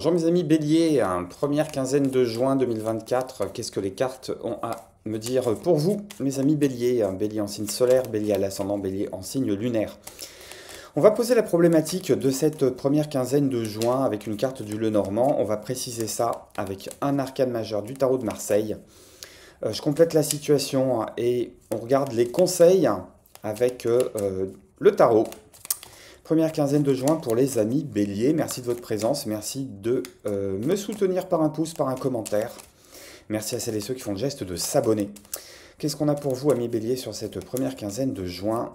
Bonjour mes amis Bélier, première quinzaine de juin 2024, qu'est-ce que les cartes ont à me dire pour vous, mes amis Bélier? Bélier en signe solaire, Bélier à l'ascendant, Bélier en signe lunaire. On va poser la problématique de cette première quinzaine de juin avec une carte du Lenormand. On va préciser ça avec un arcane majeur du tarot de Marseille. Je complète la situation et on regarde les conseils avec le tarot. Première quinzaine de juin pour les amis Bélier. Merci de votre présence. Merci de me soutenir par un pouce, par un commentaire. Merci à celles et ceux qui font le geste de s'abonner. Qu'est-ce qu'on a pour vous, amis Bélier, sur cette première quinzaine de juin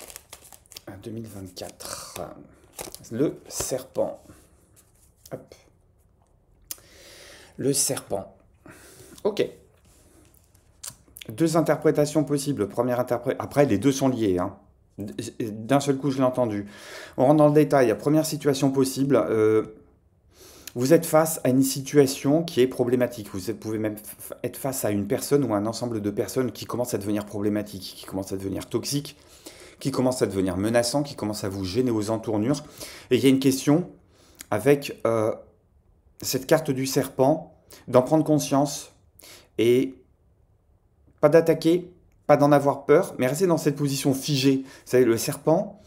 2024? Le serpent. Hop. Le serpent. Ok. Deux interprétations possibles. Première interprétation. Après, les deux sont liés, hein. D'un seul coup, je l'ai entendu. On rentre dans le détail. Première situation possible. Vous êtes face à une situation qui est problématique. Pouvez même être face à une personne ou à un ensemble de personnes qui commencent à devenir problématiques, qui commencent à devenir toxiques, qui commencent à devenir menaçants, qui commencent à vous gêner aux entournures. Et il y a une question avec cette carte du serpent, d'en prendre conscience et pas d'attaquer, pas d'en avoir peur, mais rester dans cette position figée. Vous savez, le serpent,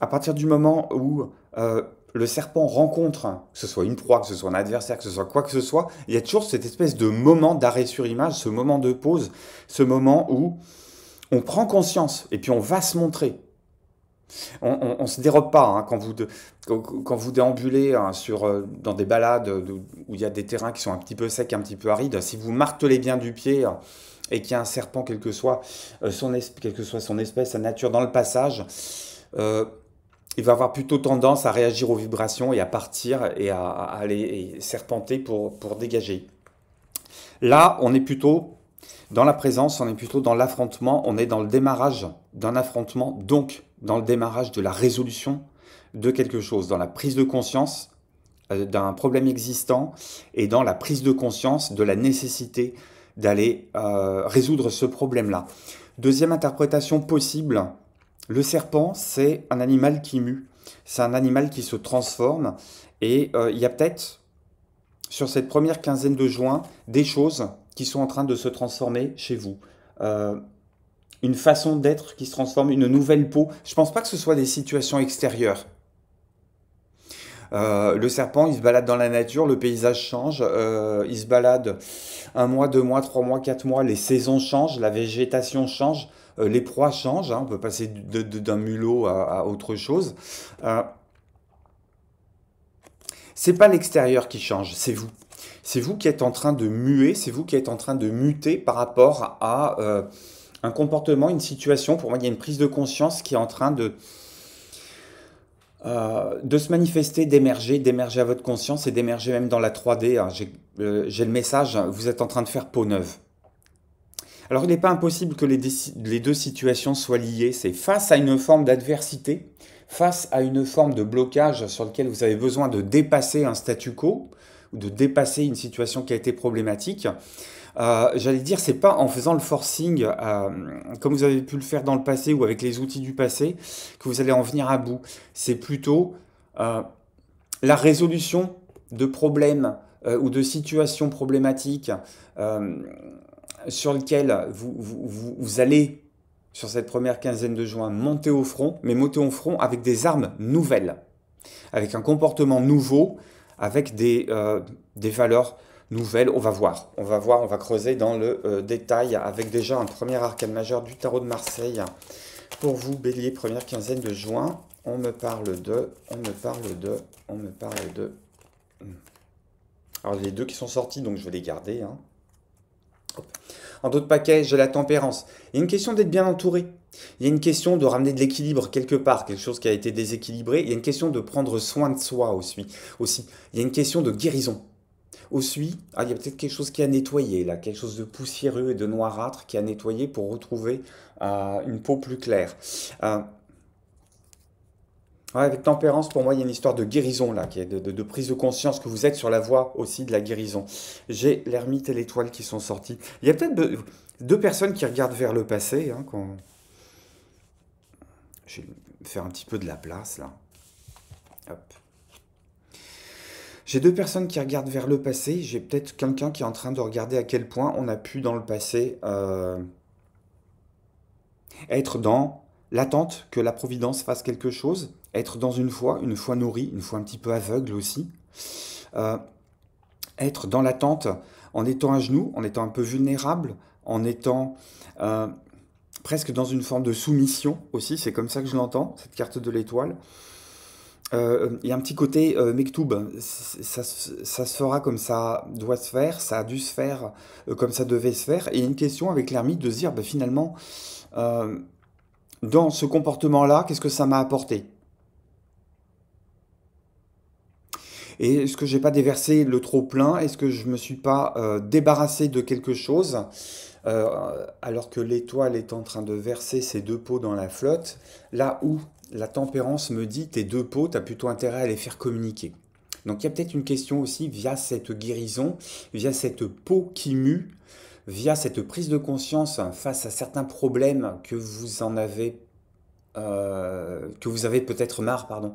à partir du moment où le serpent rencontre, que ce soit une proie, que ce soit un adversaire, que ce soit quoi que ce soit, il y a toujours cette espèce de moment d'arrêt sur image, ce moment de pause, ce moment où on prend conscience et puis on va se montrer. On ne se dérobe pas hein, quand vous déambulez hein, dans des balades où il y a des terrains qui sont un petit peu secs, un petit peu arides. Si vous martelez bien du pied et qu'il y a un serpent, quelle que soit son espèce, sa nature dans le passage, il va avoir plutôt tendance à réagir aux vibrations et à partir et à aller serpenter pour dégager. Là, on est plutôt dans la présence, on est plutôt dans l'affrontement, on est dans le démarrage d'un affrontement, donc dans le démarrage de la résolution de quelque chose, dans la prise de conscience d'un problème existant et dans la prise de conscience de la nécessité d'aller résoudre ce problème-là. Deuxième interprétation possible, le serpent, c'est un animal qui mue, c'est un animal qui se transforme et il y a peut-être, sur cette première quinzaine de juin, des choses qui sont en train de se transformer chez vous. Une façon d'être qui se transforme, une nouvelle peau. Je ne pense pas que ce soit des situations extérieures. Le serpent, il se balade dans la nature, le paysage change, il se balade 1 mois, 2 mois, 3 mois, 4 mois, les saisons changent, la végétation change, les proies changent, hein, on peut passer d'un mulot à autre chose. C'est pas l'extérieur qui change, c'est vous. C'est vous qui êtes en train de muer, c'est vous qui êtes en train de muter par rapport à un comportement, une situation. Pour moi, il y a une prise de conscience qui est en train de se manifester, d'émerger à votre conscience et d'émerger même dans la 3D. Hein. J'ai le message, vous êtes en train de faire peau neuve. Alors, il n'est pas impossible que les deux situations soient liées. C'est face à une forme d'adversité, face à une forme de blocage sur lequel vous avez besoin de dépasser un statu quo, ou de dépasser une situation qui a été problématique. J'allais dire, c'est pas en faisant le forcing, comme vous avez pu le faire dans le passé ou avec les outils du passé, que vous allez en venir à bout. C'est plutôt la résolution de problèmes ou de situations problématiques sur lesquelles vous allez, sur cette première quinzaine de juin, monter au front, mais monter au front avec des armes nouvelles, avec un comportement nouveau, avec des valeurs nouvelles. On va creuser dans le détail avec déjà un premier arcane majeur du tarot de Marseille. Pour vous, Bélier, première quinzaine de juin, on me parle de. Alors, les deux qui sont sortis, donc je vais les garder. Hein. En d'autres paquets, j'ai la tempérance. Il y a une question d'être bien entouré. Il y a une question de ramener de l'équilibre quelque part, quelque chose qui a été déséquilibré. Il y a une question de prendre soin de soi aussi. Il y a une question de guérison. Aussi, il y a peut-être quelque chose qui a nettoyé, là, quelque chose de poussiéreux et de noirâtre qui a nettoyé pour retrouver une peau plus claire. Avec tempérance, pour moi, il y a une histoire de guérison, là, qui est de prise de conscience que vous êtes sur la voie aussi de la guérison. J'ai l'ermite et l'étoile qui sont sortis. Il y a peut-être deux personnes qui regardent vers le passé. Hein, je vais faire un petit peu de la place, là. Hop. J'ai deux personnes qui regardent vers le passé. J'ai peut-être quelqu'un qui est en train de regarder à quel point on a pu dans le passé être dans l'attente que la Providence fasse quelque chose, être dans une foi nourrie, une foi un petit peu aveugle aussi, euh, être dans l'attente en étant à genoux, en étant un peu vulnérable, en étant euh, presque dans une forme de soumission aussi, c'est comme ça que je l'entends, cette carte de l'étoile. Il y a un petit côté Mektoub, ça se fera comme ça doit se faire, ça a dû se faire comme ça devait se faire. Et il y a une question avec l'ermite de se dire, bah, finalement, euh, dans ce comportement-là, qu'est-ce que ça m'a apporté? Et est-ce que j'ai pas déversé le trop plein? Est-ce que je me suis pas débarrassé de quelque chose alors que l'étoile est en train de verser ses deux pots dans la flotte, là où la tempérance me dit tes deux pots, tu as plutôt intérêt à les faire communiquer. Donc il y a peut-être une question aussi via cette guérison, via cette peau qui mue, via cette prise de conscience face à certains problèmes que vous avez peut-être marre, pardon,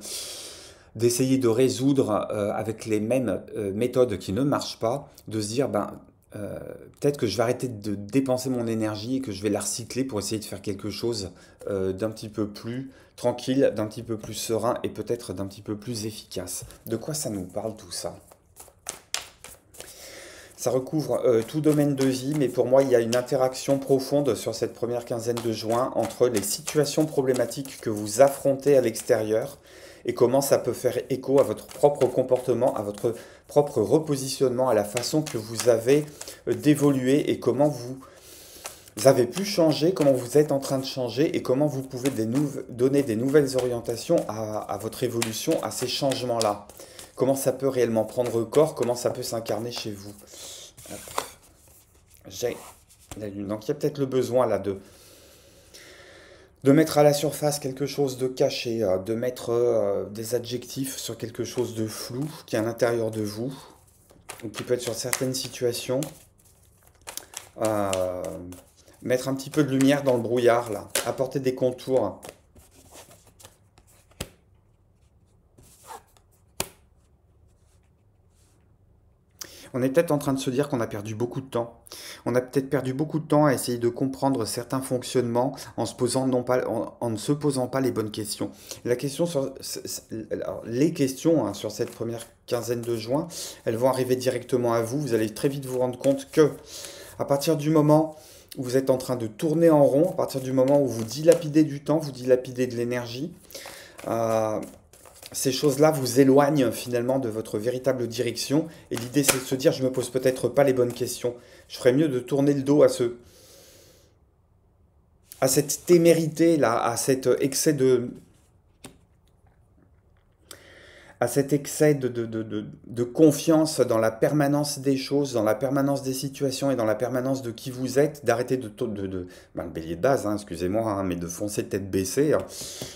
d'essayer de résoudre avec les mêmes méthodes qui ne marchent pas, de se dire, ben, euh, peut-être que je vais arrêter de dépenser mon énergie et que je vais la recycler pour essayer de faire quelque chose d'un petit peu plus tranquille, d'un petit peu plus serein et peut-être d'un petit peu plus efficace. De quoi ça nous parle tout ça? Ça recouvre tout domaine de vie, mais pour moi, il y a une interaction profonde sur cette première quinzaine de juin entre les situations problématiques que vous affrontez à l'extérieur et comment ça peut faire écho à votre propre comportement, à votre propre repositionnement, à la façon que vous avez d'évoluer et comment vous avez pu changer, comment vous êtes en train de changer et comment vous pouvez donner des nouvelles orientations à votre évolution, à ces changements-là. Comment ça peut réellement prendre corps, comment ça peut s'incarner chez vous. J'ai la lune. Donc il y a peut-être le besoin là de mettre à la surface quelque chose de caché, de mettre des adjectifs sur quelque chose de flou qui est à l'intérieur de vous, ou qui peut être sur certaines situations. Euh, Mettre un petit peu de lumière dans le brouillard là, apporter des contours. On est peut-être en train de se dire qu'on a perdu beaucoup de temps. On a peut-être perdu beaucoup de temps à essayer de comprendre certains fonctionnements en se posant non pas, en ne se posant pas les bonnes questions. La question sur, alors, les questions hein, sur cette première quinzaine de juin, elles vont arriver directement à vous. Vous allez très vite vous rendre compte que à partir du moment où vous êtes en train de tourner en rond, à partir du moment où vous dilapidez du temps, vous dilapidez de l'énergie, euh, ces choses-là vous éloignent finalement de votre véritable direction. Et l'idée, c'est de se dire, je me pose peut-être pas les bonnes questions. Je ferais mieux de tourner le dos à cette témérité là, à cet excès de confiance dans la permanence des choses, dans la permanence des situations et dans la permanence de qui vous êtes, d'arrêter ben, le bélier de base, hein, excusez-moi, hein, mais de foncer tête baissée. Hein.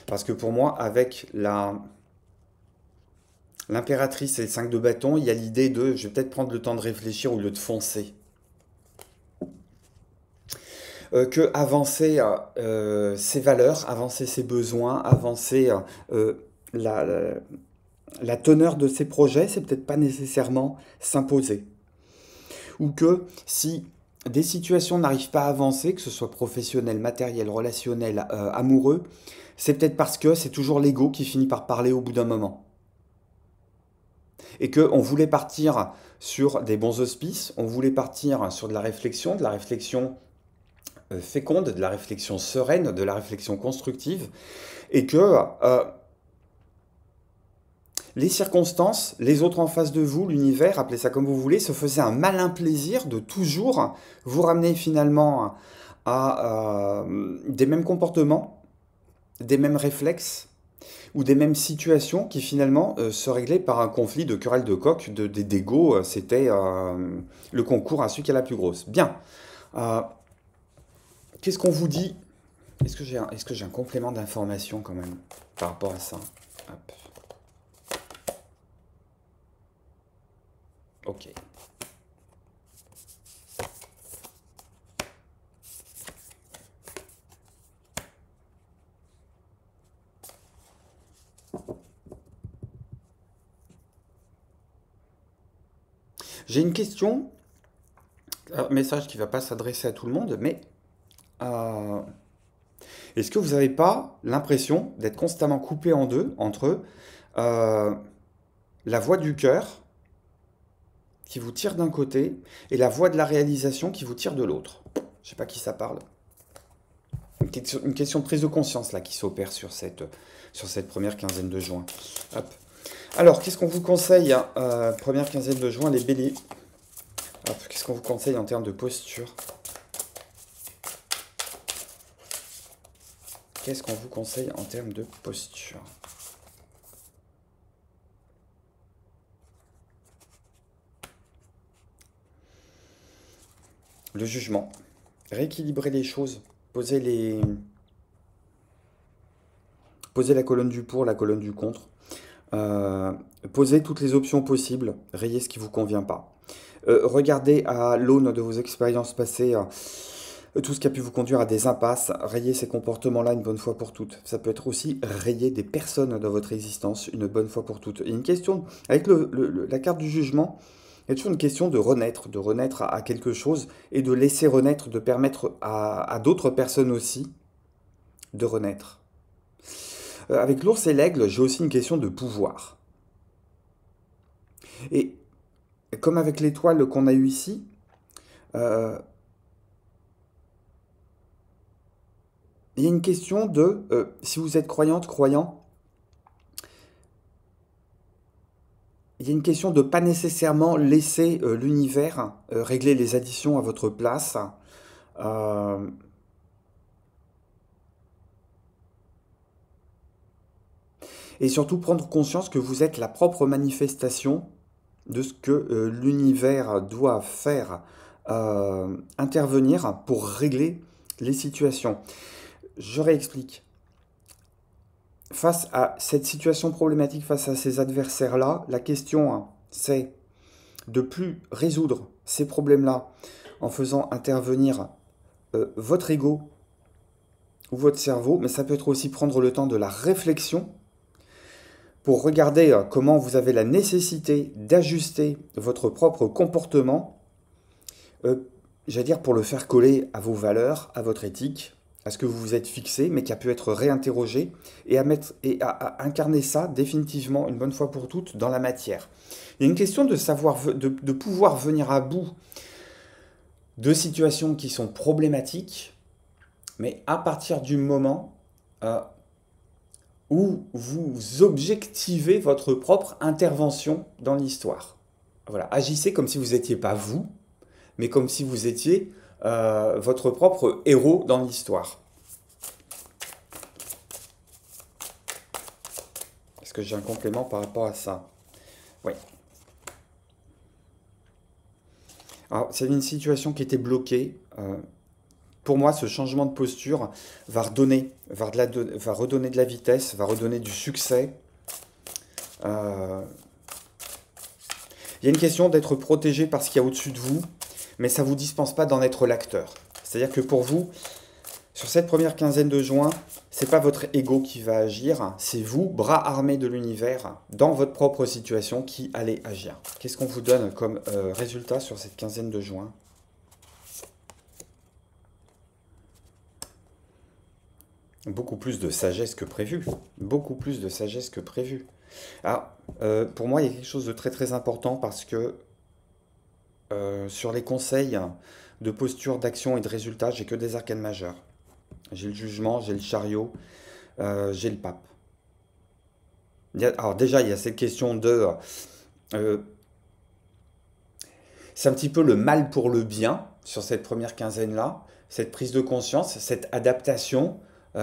Parce que pour moi, avec l'impératrice et le 5 de bâton, il y a l'idée de je vais peut-être prendre le temps de réfléchir au lieu de foncer. Que avancer ses valeurs, avancer ses besoins, avancer la, la, la teneur de ses projets, c'est peut-être pas nécessairement s'imposer. Ou que si des situations n'arrivent pas à avancer, que ce soit professionnel, matériel, relationnel, amoureux, c'est peut-être parce que c'est toujours l'ego qui finit par parler au bout d'un moment. Et qu'on voulait partir sur des bons auspices, on voulait partir sur de la réflexion féconde, de la réflexion sereine, de la réflexion constructive, et que les circonstances, les autres en face de vous, l'univers, appelez ça comme vous voulez, se faisaient un malin plaisir de toujours vous ramener finalement à des mêmes comportements, des mêmes réflexes, ou des mêmes situations qui finalement se réglaient par un conflit de querelle de coq, d'ego, c'était le concours à celui qui a la plus grosse. Bien. Euh, Qu'est-ce qu'on vous dit? Est-ce que j'ai un complément d'information quand même par rapport à ça? Hop. Ok. J'ai une question, un message qui ne va pas s'adresser à tout le monde, mais euh, est-ce que vous n'avez pas l'impression d'être constamment coupé en deux entre euh, la voix du cœur qui vous tire d'un côté et la voix de la réalisation qui vous tire de l'autre? Je sais pas qui ça parle. Une question de prise de conscience là qui s'opère sur cette première quinzaine de juin. Hop. Alors, qu'est-ce qu'on vous conseille, hein, première quinzaine de juin, les béliers? Hop, qu'est-ce qu'on vous conseille en termes de posture? Qu'est-ce qu'on vous conseille en termes de posture? Le jugement. Rééquilibrer les choses. Poser la colonne du pour, la colonne du contre. Posez toutes les options possibles. Rayez ce qui ne vous convient pas. Regardez à l'aune de vos expériences passées tout ce qui a pu vous conduire à des impasses. Rayez ces comportements-là une bonne fois pour toutes. Ça peut être aussi rayer des personnes dans votre existence une bonne fois pour toutes. Il y a une question, avec la carte du jugement, il y a toujours une question de renaître à quelque chose et de laisser renaître, de permettre à d'autres personnes aussi de renaître. Avec l'ours et l'aigle, j'ai aussi une question de pouvoir. Et comme avec l'étoile qu'on a eue ici, euh, il y a une question de, si vous êtes croyante, croyant, il y a une question de pas nécessairement laisser l'univers régler les additions à votre place. Euh, et surtout prendre conscience que vous êtes la propre manifestation de ce que l'univers doit faire intervenir pour régler les situations. Je réexplique. Face à cette situation problématique, face à ces adversaires-là, la question, hein, c'est de plus résoudre ces problèmes-là en faisant intervenir votre ego ou votre cerveau, mais ça peut être aussi prendre le temps de la réflexion pour regarder comment vous avez la nécessité d'ajuster votre propre comportement, j'allais dire pour le faire coller à vos valeurs, à votre éthique, à ce que vous vous êtes fixé, mais qui a pu être réinterrogé, et à incarner ça définitivement, une bonne fois pour toutes, dans la matière. Il y a une question de savoir, de pouvoir venir à bout de situations qui sont problématiques, mais à partir du moment où vous objectivez votre propre intervention dans l'histoire. Voilà, agissez comme si vous n'étiez pas vous, mais comme si vous étiez votre propre héros dans l'histoire. Est-ce que j'ai un complément par rapport à ça? Oui. Alors, c'est une situation qui était bloquée. Pour moi, ce changement de posture va redonner de la vitesse, va redonner du succès. Il y a une question d'être protégé par ce qu'il y a au-dessus de vous, mais ça ne vous dispense pas d'en être l'acteur. C'est-à-dire que pour vous, sur cette première quinzaine de juin, c'est pas votre ego qui va agir, c'est vous, bras armés de l'univers, dans votre propre situation, qui allez agir. Qu'est-ce qu'on vous donne comme résultat sur cette quinzaine de juin? Beaucoup plus de sagesse que prévu. Beaucoup plus de sagesse que prévu. Alors, pour moi, il y a quelque chose de très très important parce que sur les conseils de posture, d'action et de résultat, j'ai que des arcanes majeures. J'ai le jugement, j'ai le chariot, j'ai le pape. Alors déjà, il y a cette question de... c'est un petit peu le mal pour le bien sur cette première quinzaine-là, cette prise de conscience, cette adaptation, où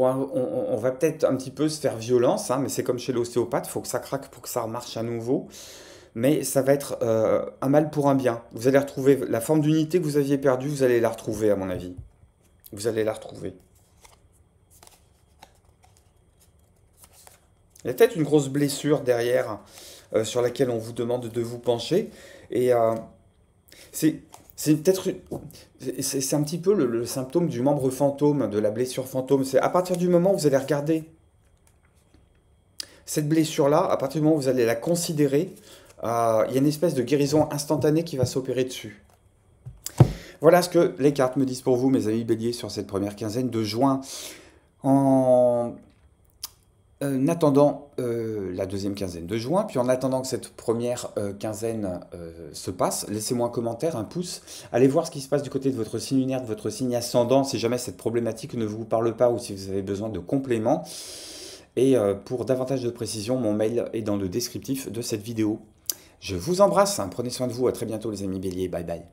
on va peut-être un petit peu se faire violence, hein, mais c'est comme chez l'ostéopathe, il faut que ça craque pour que ça remarche à nouveau. Mais ça va être un mal pour un bien. Vous allez retrouver la forme d'unité que vous aviez perdue, vous allez la retrouver à mon avis. Vous allez la retrouver. Il y a peut-être une grosse blessure derrière sur laquelle on vous demande de vous pencher. Et c'est peut-être... C'est un petit peu le symptôme du membre fantôme, de la blessure fantôme. C'est à partir du moment où vous allez regarder cette blessure-là, à partir du moment où vous allez la considérer, Il y a une espèce de guérison instantanée qui va s'opérer dessus. Voilà ce que les cartes me disent pour vous, mes amis béliers, sur cette première quinzaine de juin. En attendant la deuxième quinzaine de juin, puis en attendant que cette première quinzaine se passe, laissez-moi un commentaire, un pouce. Allez voir ce qui se passe du côté de votre signe lunaire, de votre signe ascendant, si jamais cette problématique ne vous parle pas ou si vous avez besoin de compléments. Et pour davantage de précision, mon mail est dans le descriptif de cette vidéo. Je vous embrasse, hein, prenez soin de vous, à très bientôt les amis béliers, bye bye.